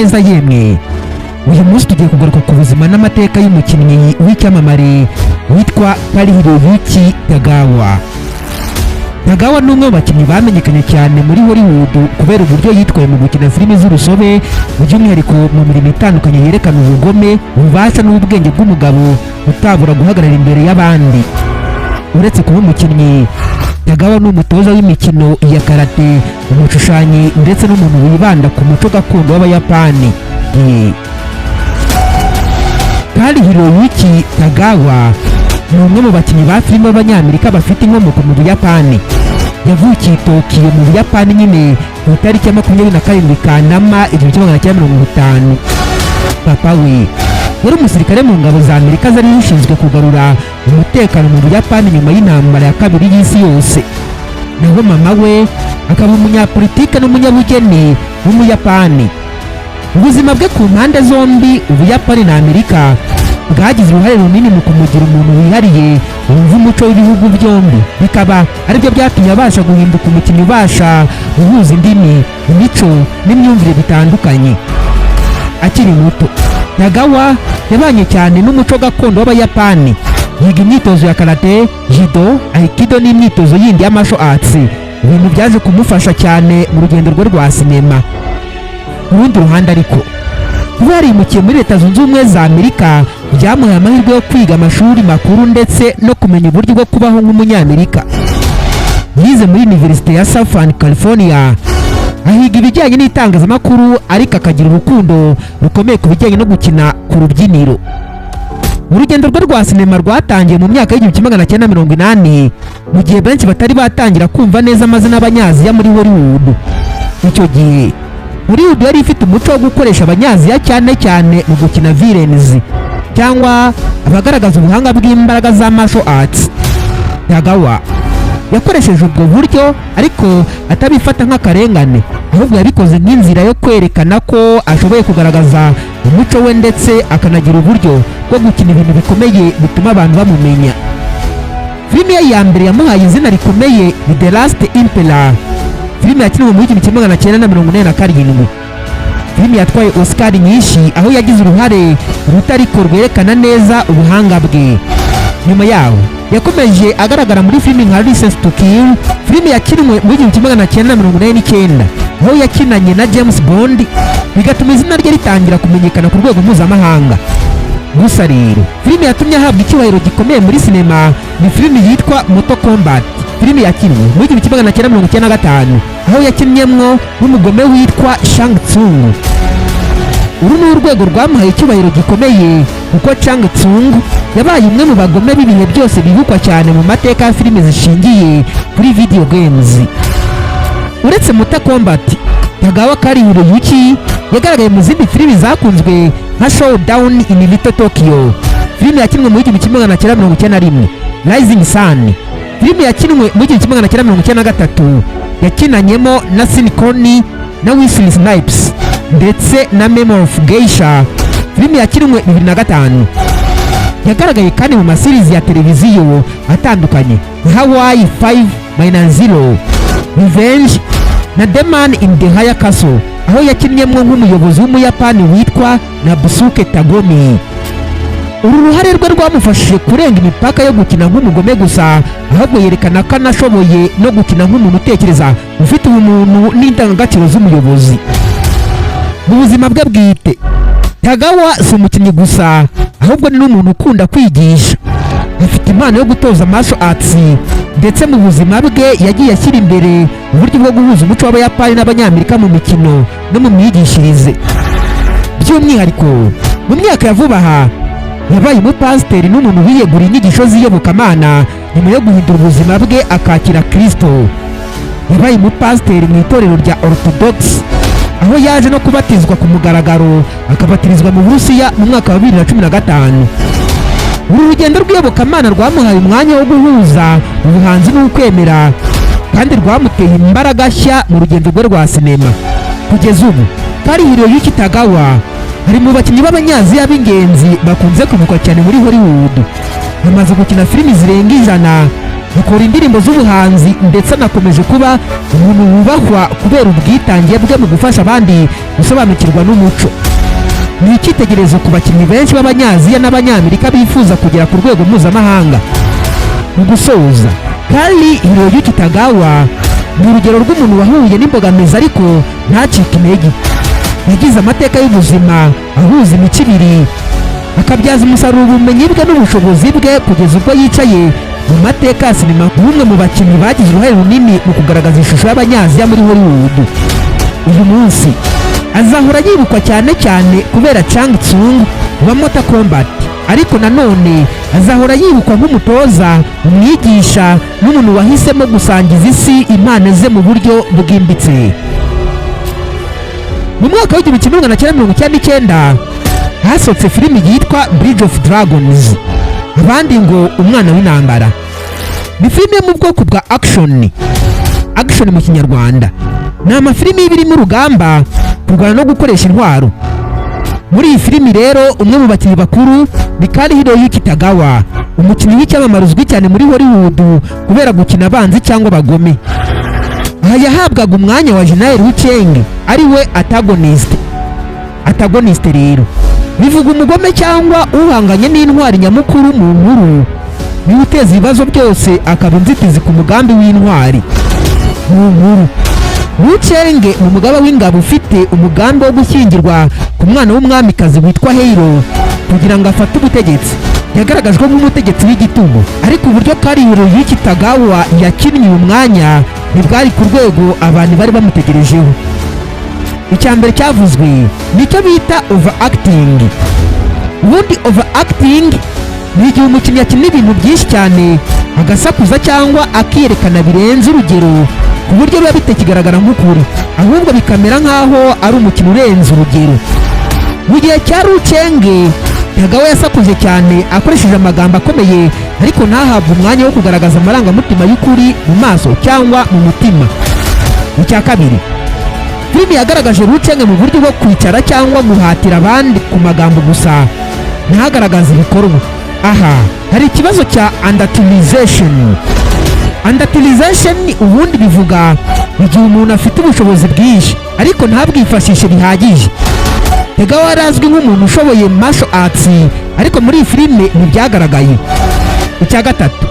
neza yemwe. Uyu munsi tugiye kugaruka ku buzima n'amateka y'umukinnyi w'icyamamare witwa Kari Hiroyuki Tagawa. Tagawa ni umwe mu bakinnyi bamenyekanye cyane muri Hollywood kubera uburyo yitwaye mu gukina filime z'urusobe, by'umwihariko mu mirimo itandukanye yerekana ubugome, ububasha n'ubwenge bw'umugabo utabura guhagarara imbere y'abandi. Uretse kuba umukinnyi, Tagawa ni umutoza w'imikino ya karate, umushushanyi ndetse n'umuntu wibanda ku muco gakondo w'Abayapani. Kari Hiroyuki Tagawa ni umwe mu bakinnyi ba filime b'Abanyamerika bafite inkomoko mu Buyapani. Yavukiye Tokyo mu Buyapani nyine ku itariki ya 27 Kanama 1950. Papa we yari umusirikare mu ngabo za Amerika zari zishinzwe kugarura umutekano mu Buyapani nyuma y'intambara ya kabiri y'isi yose. Naho mama we akaba umunyapolitike n'umunyabugeni w'Umuyapani. Ubuzima bwe ku mpande zombi, Ubuyapani na Amerika, bwagize uruhare runini mu kumugira umuntu wihariye wumva umuco w'ibihugu byombi, bikaba aribyo byatumye abasha guhinduka umukinnyi ubasha guhuza indimi, imico n'imyumvire bitandukanye. Akiri muto, Tagawa yabanye cyane n'umuco gakondo w'Abayapani, yiga imyitozo ya karate, judo, aikido n'imyitozo yindi ya martial arts, ibintu byaje kumufasha cyane mu rugendo rwe rwa sinema. Ku rundi ruhande ariko, kuba yarimukiye muri Leta Zunze Ubumwe za Amerika byamuhaye amahirwe yo kwiga amashuri makuru ndetse no kumenya uburyo bwo kubaho nk'umunyamerika. Yize muri University ya Southern California, ahiga ibijyanye n'itangazamakuru, ariko akagira urukundo rukomeye ku bijyanye no gukina ku rubyiniro. Urugendo rwe rwa sinema rwatangiye mu myaka y'1980, mu gihe benshi batari batangira kumva neza amazina y'Abanyaziya muri Hollywood. Icyo gihe Hollywood yari ifite umuco wo gukoresha Abanyaziya cyane cyane mu gukina villains cyangwa abagaragaza ubuhanga bw'imbaraga za martial arts. Tagawa yakoresheje ubwo buryo ariko atabifata nk'akarengane, ahubwo yabikoze nk'inzira yo kwerekana ko ashoboye kugaragaza umuco we ndetse akanagira uburyo bwo gukina ibintu bikomeye bituma abantu bamumenya. Filime ye ya mbere yamuhaye izina rikomeye ni The Last Emperor, filime yakinwe mu 1947. Filime yatwaye Oscar nyinshi, aho yagize uruhare rutariko rwerekana neza ubuhanga bwe. Nyuma yaho yakomeje agaragara muri filime nka License to Kill, filime yakinwe mu 1989, aho yakinanye na James Bond, bigatuma izina rye ritangira kumenyekana ku rwego mpuzamahanga. Gusa rero filime yatumye ahabwa icyubahiro gikomeye muri sinema ni filime yitwa Mortal Kombat, filime yakinwe mu 1995, aho yakinnyemwo n'umugome witwa Shang Tsung. Uru ni urwego rwamuhaye icyubahiro gikomeye kuko Shang Tsung yabaye umwe mu bagome b'ibihe byose bibukwa cyane mu mateka ya filime zishingiye kuri video games. Uretse Mortal Kombat, Tagawa Kari Hiroyuki yagaragaye mu zindi filime zakunzwe nka Showdown in Little Tokyo, filime yakinwe mu 1991, Rising Sun, filime yakinwe mu 1993, yakinanyemo na Sean Connery na Wesley Snipes, ndetse na Memory of Geisha, filime yakinwe 2005. Yagaragaye kandi mu maseries ya televiziyo atandukanye nka Hawaii 5-0, Revenge na The Man in the High Castle, aho yakinnyemo nk'umuyobozi w'Umuyapani witwa Nobusuke Tagomi. Uru ruhare rwe rwamufashije kurenga imipaka yo gukina nk'umugome gusa, ahubwo yerekana ko anashoboye no gukina nk'umuntu utekereza, ufite ubumuntu n'indangagaciro z'umuyobozi. Mu buzima bwe bwite, Tagawa si umukinnyi gusa, ahubwo ni n'umuntu ukunda kwigisha. Afite impano yo gutoza martial arts, ndetse mu buzima bwe yagiye ashyira imbere uburyo bwo guhuza umuco w'Abayapani n'Abanyamerika mu mikino no mu myigishirize. By'umwihariko mu myaka ya vuba aha, yabaye umupasiteri n'umuntu wiyeguriye inyigisho z'iyobokamana nyuma yo guhindura ubuzima bwe akakira Kristo. Yabaye umupasiteri mu itorero rya Orthodox, aho yaje no kubatizwa ku mugaragaro, akabatirizwa mu Burusiya mu mwaka wa 2015. Uru rugendo rw'iyobokamana rwamuhaye umwanya wo guhuza ubuhanzi n'ukwemera, kandi rwamuteye imbaraga nshya mu rugendo rwe rwa sinema. Kugeza ubu, Kari Hiroyuki Tagawa ari mu bakinnyi b'Abanyaziya b'ingenzi bakunze kwibukwa cyane muri Hollywood. Amaze gukina filimi zirenga 100, akora indirimbo z'ubuhanzi ndetse anakomeje kuba umuntu wubahwa kubera ubwitange bwe mu gufasha abandi gusobanukirwa n'umuco. Ni icyitegererezo ku bakinnyi benshi b'Abanyaziya n'Abanyamerika bifuza kugera ku rwego mpuzamahanga. Mu gusoza, Kari Hiroyuki Tagawa ni urugero rw'umuntu wahuye n'imbogamizi ariko ntacike intege. Yagize amateka y'ubuzima ahuza imico ibiri, akabyaza umusaruro ubumenyi bwe n'ubushobozi bwe kugeza ubwo yicaye mu mateka ya sinema nk'umwe mu bakinnyi bagize uruhare runini mu kugaragaza ishusho y'Abanyaziya muri Hollywood. Uyu munsi azahora yibukwa cyane cyane kubera Chang Tsung wa Mortal Kombat, ariko nanone azahora yibukwa nk'umutoza, umwigisha n'umuntu wahisemo gusangiza isi impano ze mu buryo bwimbitse. Mu mwaka w'1999 hasohotse filimi yitwa Bridge of Dragons, abandi ngo Umwana w'Intambara. Ni filime yo mu bwoko bwa action mu kinyarwanda. Ni amafilimi y'ibirimo urugamba, kurwana no gukoresha intwaro. Muri iyi filimi rero umwe mu bakinnyi bakuru ni Kari Hiroyuki Tagawa, umukinnyi w'icyamamare uzwi cyane muri Hollywood kubera gukina abanzi cyangwa abagome. Aha yahabwaga umwanya wa General Liu Kang ari we antagonist rero bivuga umugome cyangwa uhanganye n'intwari nyamukuru mu nkuru, niwe uteza ibibazo byose akaba inzitizi ku mugambi w'intwari. Mu nkuru Liu Kang ni umugaba w'ingabo ufite umugambi wo gushyingirwa ku mwana w'umwamikazi witwa Heiro kugira ngo afate ubutegetsi. Yagaragajwe nk'umutegetsi w'igitugu, ariko uburyo Kari Hiroyuki Tagawa yakinnye uyu mwanya ntibwari ku rwego abantu bari bamutegerejeho. Icya mbere cyavuzwe nicyo bita overacting. Ubundi overacting ni igihe umukinnyi akina ibintu byinshi cyane, agasakuza cyangwa akiyerekana birenze urugero ku buryo biba bitakigaragara nk'ukuri, ahubwo bikamera nk'aho ari umukino urenze urugero. Mu gihe cya Liu Kang, Tagawa yasakuje cyane akoresheje amagambo akomeye, ariko ntahabwe umwanya wo kugaragaza amarangamutima y'ukuri mu maso cyangwa mu mutima. Icya kabiri, filimi yagaragaje Liu Kang mu buryo bwo kwicara cyangwa guhatira abandi ku magambo gusa, ntagaragaza ibikorwa. Aha hari ikibazo cya underutilization. Underutilization ubundi bivuga igihe umuntu afite ubushobozi bwinshi ariko ntabwifashishe bihagije. Tagawa yari azwi nk'umuntu ushoboye martial arts, ariko muri iyi filime ntibyagaragaye. Icya gatatu,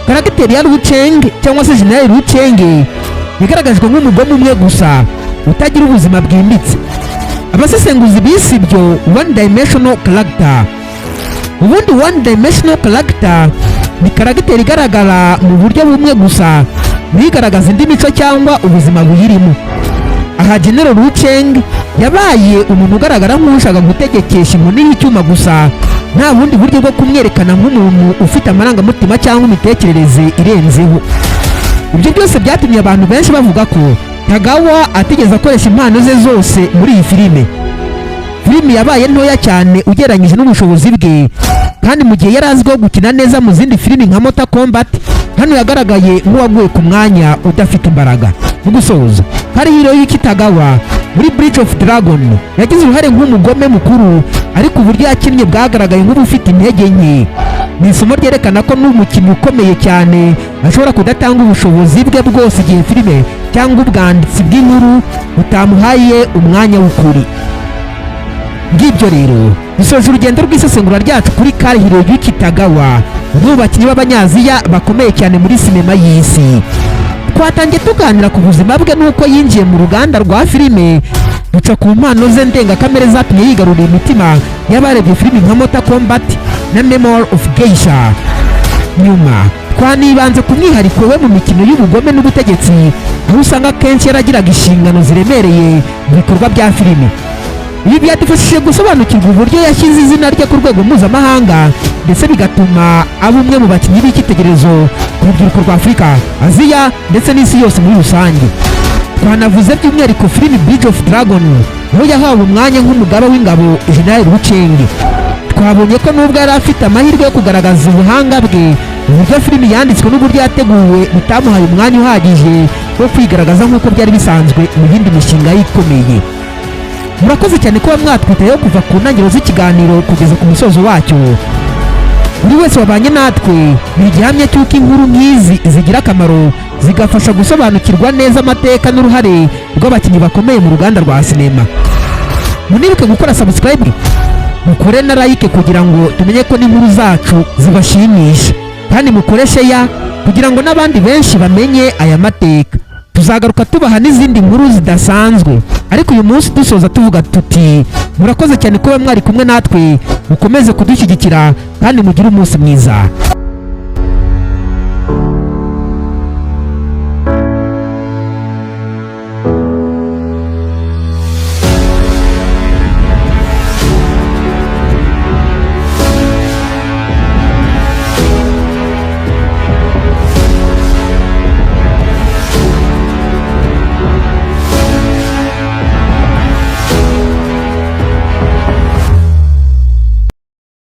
karagiteri ya Liu Kang cyangwa se General Liu Kang yagaragajwe nk'umugome umwe gusa utagira ubuzima bwimbitse. Abasesenguzi bise ibyo one dimensional character. Ubundi one dimensional character ni karagiteri igaragara mu buryo bumwe gusa, ntigaragaza indi mico cyangwa ubuzima buyirimo. Aha General Liu Kang yabaye umuntu ugaragara nk'ushaka gutegekesha inkoni y'icyuma gusa, nta bundi buryo bwo kumwerekana nk'umuntu ufite amarangamutima cyangwa imitekerereze irenzeho. Ibyo byose byatumye abantu benshi bavuga ko Tagawa atigeze akoresha impano ze zose muri iyi filime. Filimi yabaye ntoya cyane ugereranyije n'ubushobozi bwe, kandi mu gihe yari azwiho gukina neza mu zindi filimi nka Mortal Kombat, hano yagaragaye nk'uwaguye ku mwanya udafite imbaraga. Mu gusoza, Kari Hiroyuki Tagawa muri Bridge of Dragon yagize uruhare nk'umugome mukuru, ariko uburyo yakinnye bwagaragaye nk'ubufite intege nke. Ni isomo ryerekana ko n'umukinnyi ukomeye cyane ashobora kudatanga ubushobozi bwe bwose igihe filime cyangwa ubwanditsi bw'inkuru butamuhaye umwanya w'ukuri. Ngibyo rero bisoje urugendo rw'isesengura ryacu kuri Kari Hiroyuki Tagawa, umwe mu bakinnyi b'Abanyaziya bakomeye cyane muri sinema y'isi. Twatangiye tuganira ku buzima bwe n'uko yinjiye mu ruganda rwa filime, duca ku mpano ze ndengakamere zatumye yigarurira imitima y'abarebye filimi nka Mortal Kombat na Memory of Geisha. Nyuma twanibanze ku mwihariko we mu mikino y'ubugome n'ubutegetsi, aho usanga kenshi yaragiraga inshingano ziremereye mu bikorwa bya filime. Ibi byadufashije gusobanukirwa uburyo yashyize izina rye ku rwego mpuzamahanga, ndetse bigatuma aba umwe mu bakinnyi b'icyitegererezo ku rubyiruko rwa Afurika, Aziya ndetse n'isi yose muri rusange. Twanavuze by'umwihariko filimi Bridge of Dragon, aho yahawe umwanya nk'umugaba w'ingabo General Liu Kang. Twabonye ko nubwo yari afite amahirwe yo kugaragaza ubuhanga bwe, uburyo filimi yanditswe n'uburyo yateguwe bitamuhaye umwanya uhagije wo kwigaragaza nk'uko byari bisanzwe mu yindi mishinga ye ikomeye. Murakoze cyane kuba mwatwitayeho kuva ku ntangiriro z'ikiganiro kugeza ku musozo wacyo. buri wese wabanye natwe ni igihamya cy'uko inkuru nk'izi zigira akamaro, zigafasha gusobanukirwa neza amateka n'uruhare rw'abakinnyi bakomeye mu ruganda rwa sinema. Munibuke gukora subscribe, mukore na like kugira ngo tumenye ko n'inkuru zacu zibashimisha, kandi mukore share kugira ngo n'abandi benshi bamenye aya mateka. Tuzagaruka tubaha n'izindi nkuru zidasanzwe, ariko uyu munsi dusoza tuvuga tuti murakoze cyane kuba mwari kumwe natwe, mukomeze kudushyigikira kandi mugire umunsi mwiza.